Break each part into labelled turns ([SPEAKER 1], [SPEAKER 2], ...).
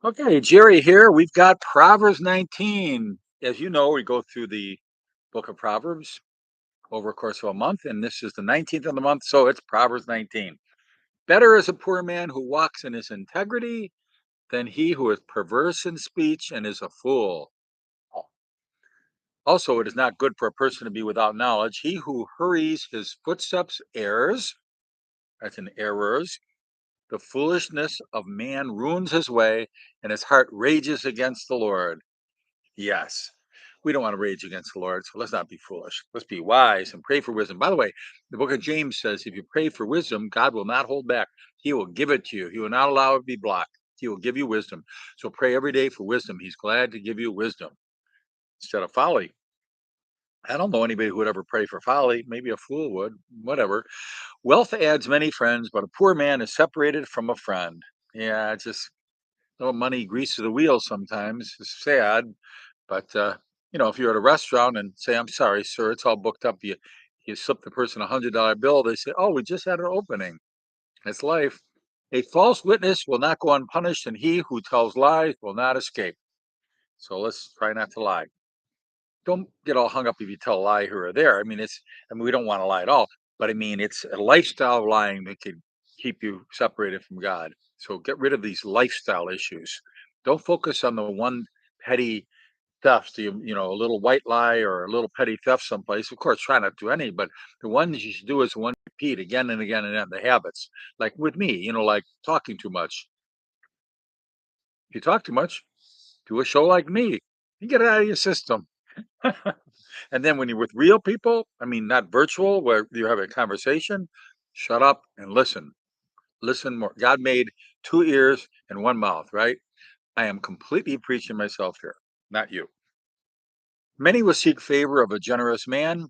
[SPEAKER 1] Okay, Jerry here. We've got Proverbs 19. As you know, we go through the book of Proverbs over a course of a month, and this is the 19th of the month, so it's Proverbs 19. Better is a poor man who walks in his integrity than he who is perverse in speech and is a fool. Also, it is not good for a person to be without knowledge. He who hurries his footsteps errs, that's an errors. The foolishness of man ruins his way, and his heart rages against the Lord. Yes. We don't want to rage against the Lord, so let's not be foolish. Let's be wise and pray for wisdom. By the way, the book of James says if you pray for wisdom, God will not hold back. He will give it to you. He will not allow it to be blocked. He will give you wisdom. So pray every day for wisdom. He's glad to give you wisdom instead of folly. I don't know anybody who would ever pray for folly. Maybe a fool would, whatever. Wealth adds many friends, but a poor man is separated from a friend. Yeah, it's just money greases the wheels sometimes. It's sad. But, if you're at a restaurant and say, "I'm sorry, sir, it's all booked up," you slip the person a $100 bill, they say, "Oh, we just had an opening." It's life. A false witness will not go unpunished, and he who tells lies will not escape. So let's try not to lie. Don't get all hung up if you tell a lie here or there. We don't want to lie at all, but I mean, it's a lifestyle of lying that could keep you separated from God. So get rid of these lifestyle issues. Don't focus on the one petty thefts, a little white lie or a little petty theft someplace. Of course, try not to do any, but the ones you should do is the one you repeat again and again and again, the habits. Like with me, like talking too much. If you talk too much, do a show like me. You get it out of your system. And then when you're with real people, not virtual, where you have a conversation, shut up and listen. Listen more. God made two ears and one mouth, right? I am completely preaching myself here, not you. Many will seek favor of a generous man,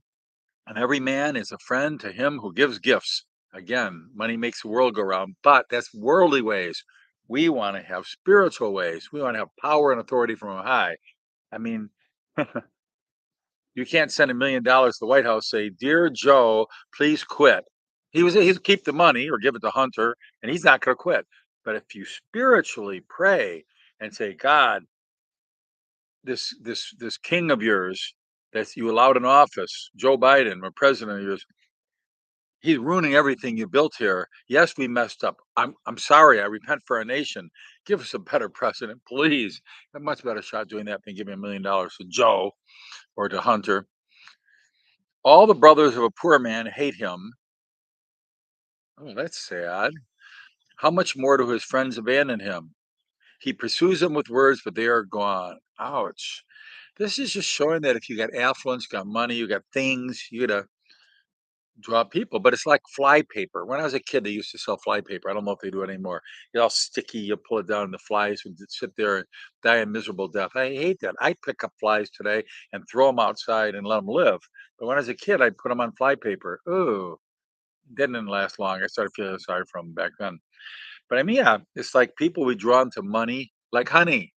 [SPEAKER 1] and every man is a friend to him who gives gifts. Again, money makes the world go round, but that's worldly ways. We want to have spiritual ways. We want to have power and authority from on high. I mean, you can't send $1 million to the White House, say, "Dear Joe, please quit." He's keep the money or give it to Hunter, and he's not going to quit. But if you spiritually pray and say, "God, this king of yours that you allowed in office, Joe Biden, or president of yours, he's ruining everything you built here. Yes, we messed up. I'm sorry. I repent for our nation. Give us a better president, please." A much better shot doing that than giving $1 million to Joe or to Hunter. All the brothers of a poor man hate him. Oh, that's sad. How much more do his friends abandon him? He pursues them with words, but they are gone. Ouch. This is just showing that if you got affluence, got money, you got things, you gotta draw people. But it's like fly paper. When I was a kid, they used to sell fly paper. I don't know if they do it anymore. It's all sticky. You pull it down, and the flies would just sit there and die a miserable death. I hate that. I pick up flies today and throw them outside and let them live. But when I was a kid, I'd put them on fly paper. Ooh, didn't last long. I started feeling sorry for them back then. But yeah, it's like people we drawn to money like honey,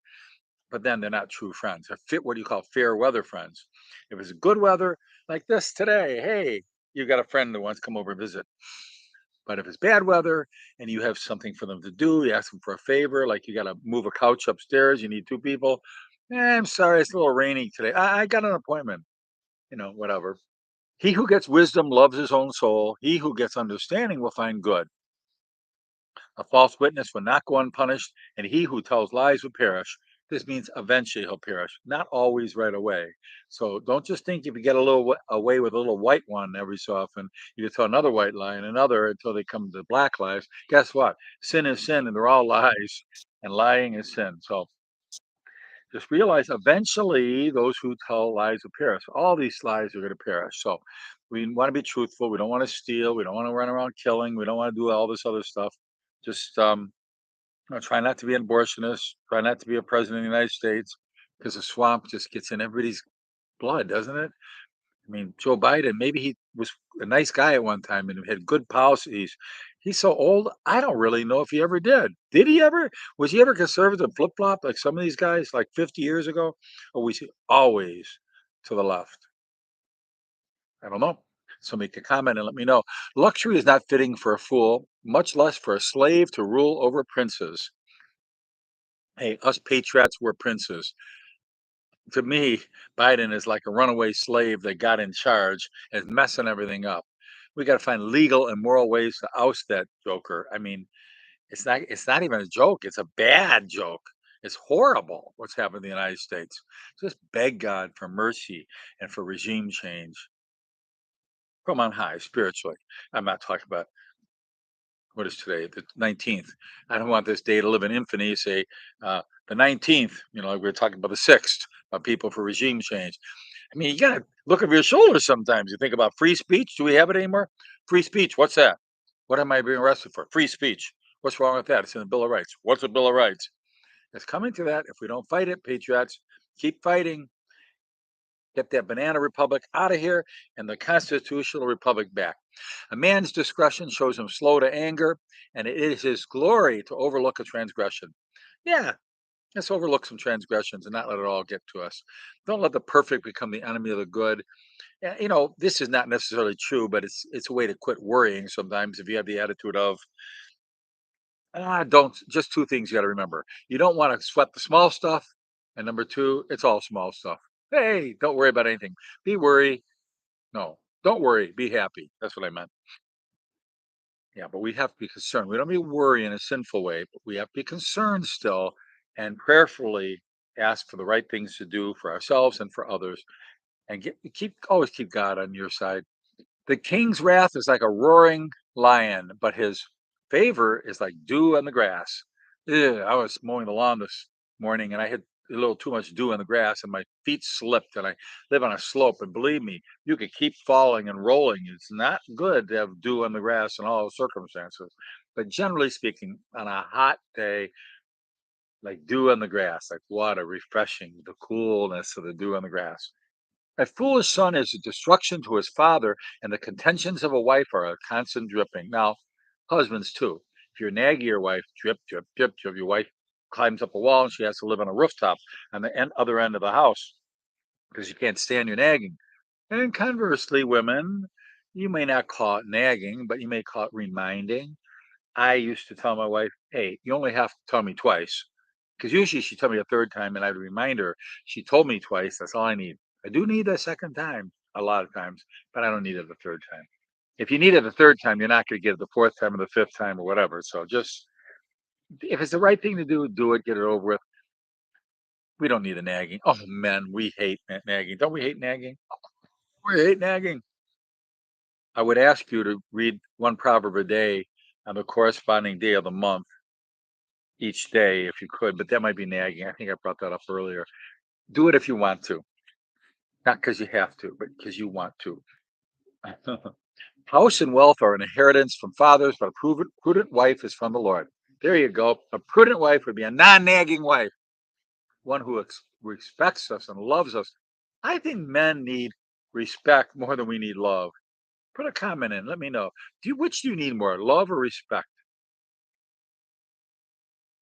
[SPEAKER 1] but then they're not true friends. They're fit, what do you call fair weather friends? If it's good weather like this today, hey, you got a friend that wants to come over and visit. But if it's bad weather and you have something for them to do, you ask them for a favor, like you got to move a couch upstairs, you need two people. I'm sorry, it's a little rainy today. I got an appointment, whatever. He who gets wisdom loves his own soul. He who gets understanding will find good. A false witness will not go unpunished, and he who tells lies will perish. This means eventually he'll perish, not always right away. So don't just think if you get a little away with a little white one every so often, you can tell another white lie and another until they come to black lies. Guess what? Sin is sin, and they're all lies, and lying is sin. So just realize eventually those who tell lies will perish. All these lies are going to perish. So we want to be truthful. We don't want to steal. We don't want to run around killing. We don't want to do all this other stuff. Just try not to be an abortionist. Try not to be a president of the United States because the swamp just gets in everybody's blood, doesn't it? Joe Biden, maybe he was a nice guy at one time and had good policies. He's so old, I don't really know if he ever did. Did he ever? Was he ever conservative flip flop like some of these guys like 50 years ago? Or was he always to the left? I don't know. So make a comment and let me know. Luxury is not fitting for a fool, much less for a slave to rule over princes. Hey, us patriots were princes. To me, Biden is like a runaway slave that got in charge and is messing everything up. We got to find legal and moral ways to oust that joker. I mean, it's not even a joke. It's a bad joke. It's horrible what's happened in the United States. Just beg God for mercy and for regime change from on high spiritually. I'm not talking about what is today, the 19th. I don't want this day to live in infamy. Say the 19th, like we were talking about the 6th, people for regime change. I mean, you got to look over your shoulders sometimes. You think about free speech. Do we have it anymore? Free speech. What's that? What am I being arrested for? Free speech. What's wrong with that? It's in the Bill of Rights. What's a Bill of Rights? It's coming to that. If we don't fight it, patriots, keep fighting. Get that banana republic out of here and the constitutional republic back. A man's discretion shows him slow to anger, and it is his glory to overlook a transgression. Yeah, let's overlook some transgressions and not let it all get to us. Don't let the perfect become the enemy of the good. This is not necessarily true, but it's a way to quit worrying sometimes if you have the attitude of, don't, just two things you got to remember. You don't want to sweat the small stuff. And number two, it's all small stuff. Hey, don't worry about anything. Be worry. No, don't worry. Be happy. That's what I meant. Yeah, but we have to be concerned. We don't be worry in a sinful way, but we have to be concerned still and prayerfully ask for the right things to do for ourselves and for others and always keep God on your side. The king's wrath is like a roaring lion, but his favor is like dew on the grass. Ugh, I was mowing the lawn this morning and I had a little too much dew on the grass and my feet slipped and I live on a slope. And believe me, you could keep falling and rolling. It's not good to have dew on the grass in all circumstances. But generally speaking, on a hot day, like dew on the grass, like water, refreshing, the coolness of the dew on the grass. A foolish son is a destruction to his father, and the contentions of a wife are a constant dripping. Now, husbands too. If you're naggy your wife, drip, drip, drip, drip. Your wife climbs up a wall and she has to live on a rooftop on the other end of the house because you can't stand your nagging. And conversely, women, you may not call it nagging, but you may call it reminding. I used to tell my wife, "Hey, you only have to tell me twice." Because usually she'd tell me a third time and I'd remind her. She told me twice. That's all I need. I do need a second time a lot of times, but I don't need it the third time. If you need it the third time, you're not going to get it the fourth time or the fifth time or whatever. So just, if it's the right thing to do it, get it over with. We don't need a nagging. Oh, men, we hate nagging. Don't we hate nagging? We hate nagging. I would ask you to read one proverb a day on the corresponding day of the month each day if you could, but that might be nagging. I think I brought that up earlier. Do it if you want to, not because you have to, but because you want to. House and wealth are an inheritance from fathers, but a prudent wife is from the Lord. There you go. A prudent wife would be a non nagging wife, one who respects us and loves us. I think men need respect more than we need love. Put a comment in. Let me know. Which do you need more, love or respect?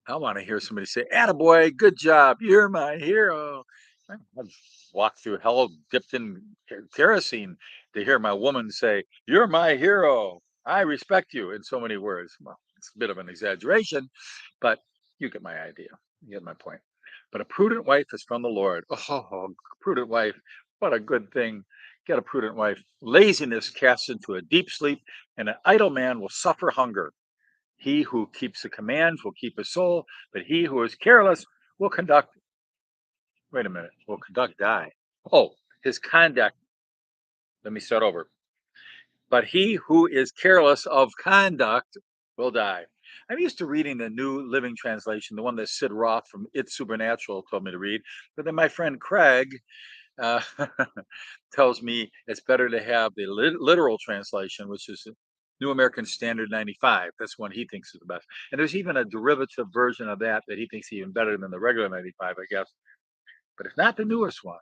[SPEAKER 1] I want to hear somebody say, "Attaboy, good job. You're my hero." I've walked through hell dipped in kerosene to hear my woman say, "You're my hero. I respect you," in so many words. Well, it's a bit of an exaggeration, but you get my idea. You get my point. But a prudent wife is from the Lord. Oh, prudent wife. What a good thing. Get a prudent wife. Laziness casts into a deep sleep, and an idle man will suffer hunger. He who keeps the commands will keep his soul, but he who is careless will conduct, wait a minute, will conduct die. Oh, his conduct, let me start over. But he who is careless of conduct will die. I'm used to reading the New Living Translation, the one that Sid Roth from It's Supernatural told me to read. But then my friend Craig uh, tells me it's better to have the literal translation, which is New American Standard 95. That's one he thinks is the best. And there's even a derivative version of that he thinks even better than the regular 95, I guess. But it's not the newest one.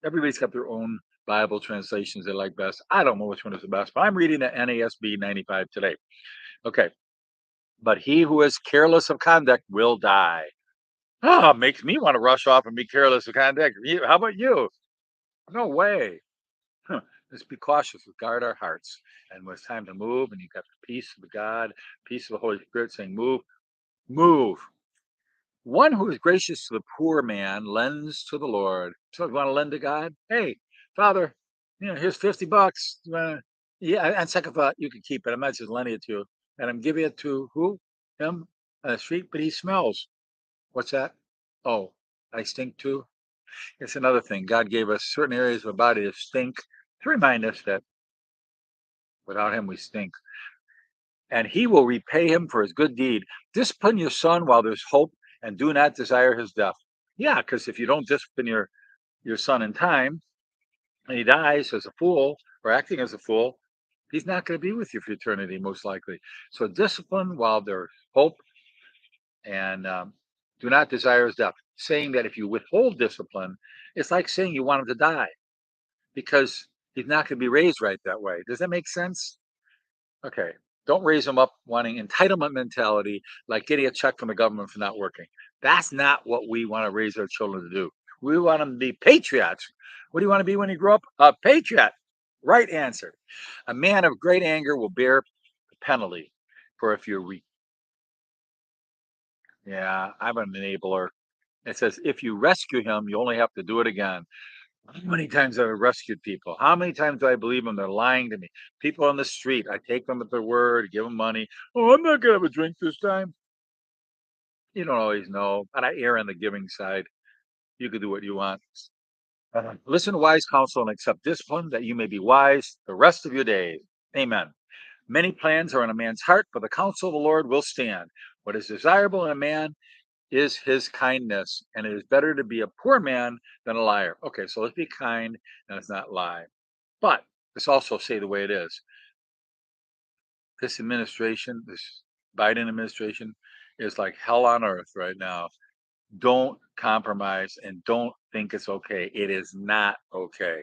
[SPEAKER 1] Everybody's got their own Bible translations they like best. I don't know which one is the best, but I'm reading the NASB 95 today. Okay. But he who is careless of conduct will die. Ah, makes me want to rush off and be careless of conduct. How about you? No way. Huh. Let's be cautious. Let's guard our hearts. And when it's time to move, and you've got the peace of God, peace of the Holy Spirit saying, move, move. One who is gracious to the poor man lends to the Lord. So, you want to lend to God? Hey, Father, here's $50. Yeah, on second thought, you can keep it. I'm not just lending it to you. And I'm giving it to who? Him on the street, but he smells. What's that? Oh, I stink too. It's another thing. God gave us certain areas of the body that stink to remind us that without him we stink. And he will repay him for his good deed. Discipline your son while there's hope, and do not desire his death. Yeah, because if you don't discipline your son in time, and he dies as a fool or acting as a fool, he's not going to be with you for eternity, most likely. So discipline while there's hope, and do not desire his death. Saying that if you withhold discipline, it's like saying you want him to die because he's not going to be raised right that way. Does that make sense? Okay. Don't raise them up wanting entitlement mentality, like getting a check from the government for not working. That's not what we want to raise our children to do. We want them to be patriots. What do you want to be when you grow up? A patriot. Right answer. A man of great anger will bear the penalty for if you're weak. Yeah, I'm an enabler. It says if you rescue him, you only have to do it again. How many times have I rescued people? How many times do I believe them? They're lying to me. People on the street, I take them at their word, give them money. Oh, I'm not gonna have a drink this time. You don't always know, but I err on the giving side. You can do what you want. Listen to wise counsel and accept discipline, that you may be wise the rest of your days. Amen. Many plans are in a man's heart, but the counsel of the Lord will stand. What is desirable in a man is his kindness, and it is better to be a poor man than a liar. Okay, so let's be kind and let's not lie. But let's also say the way it is. This administration, this Biden administration, is like hell on earth right now. Don't compromise and don't think it's okay. It is not okay.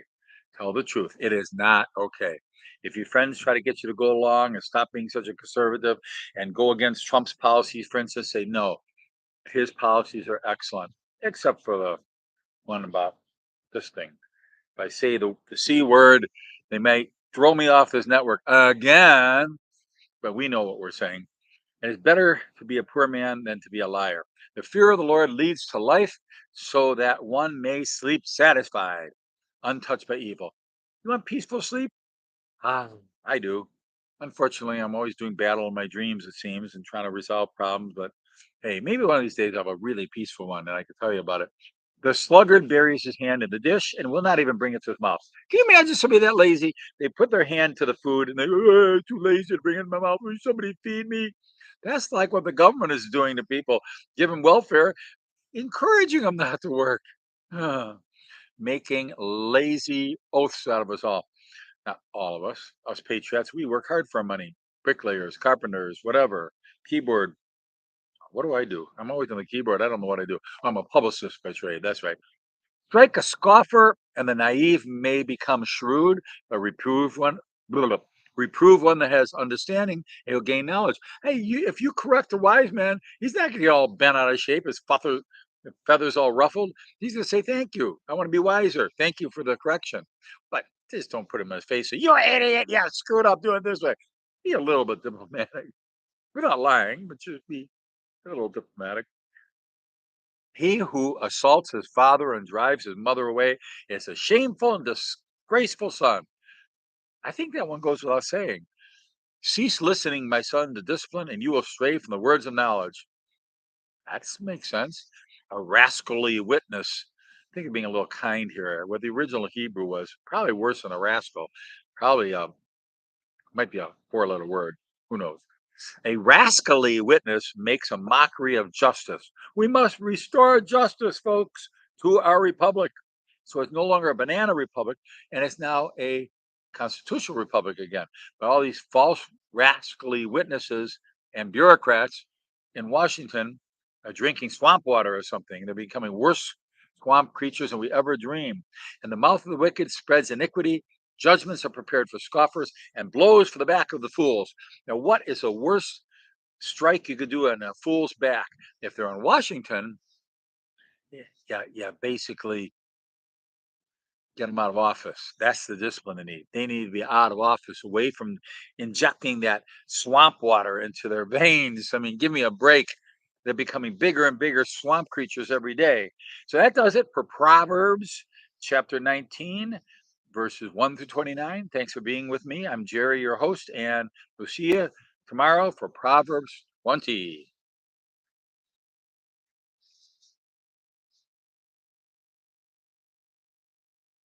[SPEAKER 1] Tell the truth. It is not okay. If your friends try to get you to go along and stop being such a conservative and go against Trump's policies, for instance, say no. His policies are excellent, except for the one about this thing. If I say the C word, they may throw me off this network again, but we know what we're saying. And it's better to be a poor man than to be a liar. The fear of the Lord leads to life, so that one may sleep satisfied, untouched by evil. You want peaceful sleep? Ah, I do. Unfortunately, I'm always doing battle in my dreams, it seems, and trying to resolve problems. But hey, maybe one of these days I'll have a really peaceful one and I can tell you about it. The sluggard buries his hand in the dish and will not even bring it to his mouth. Can you imagine somebody that lazy? They put their hand to the food and they go, oh, too lazy to bring it in my mouth. Will somebody feed me? That's like what the government is doing to people, giving welfare, encouraging them not to work, making lazy oaths out of us all. Not all of us patriots, we work hard for our money. Bricklayers, carpenters, whatever, keyboard. What do I do? I'm always on the keyboard. I don't know what I do. I'm a publicist by trade. That's right. Strike a scoffer, and the naive may become shrewd, but blah, blah, reprove one that has understanding, and he'll gain knowledge. Hey, if you correct a wise man, he's not going to get all bent out of shape, his feathers all ruffled. He's going to say, "Thank you. I want to be wiser. Thank you for the correction." But just don't put him in his face. Say, "You idiot! Yeah, screwed up doing it this way." Be a little bit diplomatic. We're not lying, but just be a little diplomatic. He who assaults his father and drives his mother away is a shameful and disgraceful son. I think that one goes without saying. Cease listening, my son, to discipline, and you will stray from the words of knowledge. That makes sense. A rascally witness. I think of being a little kind here. What the original Hebrew was probably worse than a rascal. Probably might be a four-letter word. Who knows? A rascally witness makes a mockery of justice. We must restore justice, folks, to our republic. So it's no longer a banana republic, and it's now a constitutional republic again. But all these false, rascally witnesses and bureaucrats in Washington are drinking swamp water or something. They're becoming worse swamp creatures than we ever dreamed. And the mouth of the wicked spreads iniquity. Judgments are prepared for scoffers and blows for the back of the fools. Now, what is a worse strike you could do on a fool's back? If they're in Washington, yeah, basically get them out of office. That's the discipline they need. They need to be out of office, away from injecting that swamp water into their veins. I mean, give me a break. They're becoming bigger and bigger swamp creatures every day. So that does it for Proverbs chapter 19, verses 1 through 29. Thanks for being with me. I'm Jerry, your host, and we'll see you tomorrow for Proverbs 20.